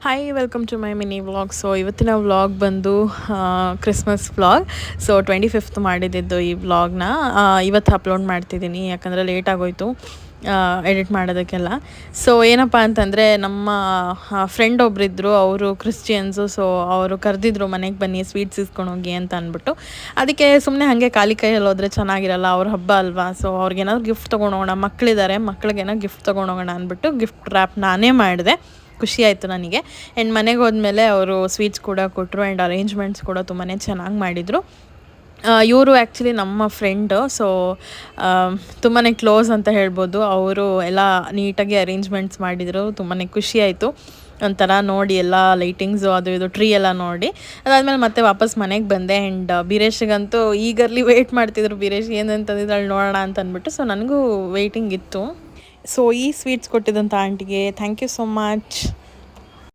Hi welcome to my mini vlog. So ಇವತ್ತಿನ vlog ಬಂದು Christmas vlog. So 25th ಮಾಡಿದ್ದು ಈ ವ್ಲಾಗ್ನ ಇವತ್ತು ಅಪ್ಲೋಡ್ ಮಾಡ್ತಿದ್ದೀನಿ, ಯಾಕಂದರೆ ಲೇಟ್ ಆಗೋಯ್ತು ಎಡಿಟ್ ಮಾಡೋದಕ್ಕೆಲ್ಲ. ಸೊ ಏನಪ್ಪ ಅಂತಂದರೆ ನಮ್ಮ ಫ್ರೆಂಡ್ ಒಬ್ಬರಿದ್ದರು, ಅವರು ಕ್ರಿಶ್ಚಿಯನ್ಸು. ಸೊ ಅವರು ಕರೆದಿದ್ರು ಮನೆಗೆ ಬನ್ನಿ ಸ್ವೀಟ್ಸ್ ಇಸ್ಕೊಂಡು ಹೋಗಿ ಅಂತ ಅಂದ್ಬಿಟ್ಟು. ಅದಕ್ಕೆ ಸುಮ್ಮನೆ ಹಾಗೆ ಖಾಲಿ ಕೈಯಲ್ಲಿ ಹೋದರೆ ಚೆನ್ನಾಗಿರಲ್ಲ, ಅವ್ರ ಹಬ್ಬ ಅಲ್ವಾ. ಸೊ ಅವ್ರಿಗೇನಾದ್ರು ಗಿಫ್ಟ್ ತೊಗೊಂಡೋಗೋಣ, ಮಕ್ಕಳಿದ್ದಾರೆ, ಮಕ್ಳಿಗೇನೋ ಗಿಫ್ಟ್ ತೊಗೊಂಡೋಗೋಣ ಅಂದ್ಬಿಟ್ಟು ಗಿಫ್ಟ್ ರ್ಯಾಪ್ ನಾನೇ ಮಾಡಿದೆ. ಖುಷಿ ಆಯಿತು ನನಗೆ. ಆ್ಯಂಡ್ ಮನೆಗೆ ಹೋದ್ಮೇಲೆ ಅವರು ಸ್ವೀಟ್ಸ್ ಕೂಡ ಕೊಟ್ಟರು ಆ್ಯಂಡ್ ಅರೇಂಜ್ಮೆಂಟ್ಸ್ ಕೂಡ ತುಂಬಾ ಚೆನ್ನಾಗಿ ಮಾಡಿದರು. ಇವರು ಆ್ಯಕ್ಚುಲಿ ನಮ್ಮ ಫ್ರೆಂಡು, ಸೊ ತುಂಬಾ ಕ್ಲೋಸ್ ಅಂತ ಹೇಳ್ಬೋದು. ಅವರು ಎಲ್ಲ ನೀಟಾಗಿ ಅರೇಂಜ್ಮೆಂಟ್ಸ್ ಮಾಡಿದರು, ತುಂಬಾ ಖುಷಿ ಆಯಿತು ಒಂಥರ ನೋಡಿ, ಎಲ್ಲ ಲೈಟಿಂಗ್ಸು ಅದು ಇದು ಟ್ರೀ ಎಲ್ಲ ನೋಡಿ. ಅದಾದಮೇಲೆ ಮತ್ತೆ ವಾಪಸ್ ಮನೆಗೆ ಬಂದೆ. ಆ್ಯಂಡ್ ಬೀರೇಶ್ಗಂತೂ ಈಗರ್ಲಿ ವೆಯ್ಟ್ ಮಾಡ್ತಿದ್ರು, ಬೀರೇಶ್ ಏನಂತಂದಿದ್ದಾಳೆ ನೋಡೋಣ ಅಂತ ಅಂದ್ಬಿಟ್ಟು. ಸೊ ನನಗೂ ವೆಯ್ಟಿಂಗ್ ಇತ್ತು. ಸೊ ಈ ಸ್ವೀಟ್ಸ್ ಕೊಟ್ಟಿದ್ದಂಥ ಆಂಟಿಗೆ ಥ್ಯಾಂಕ್ ಯು ಸೋ ಮಚ್.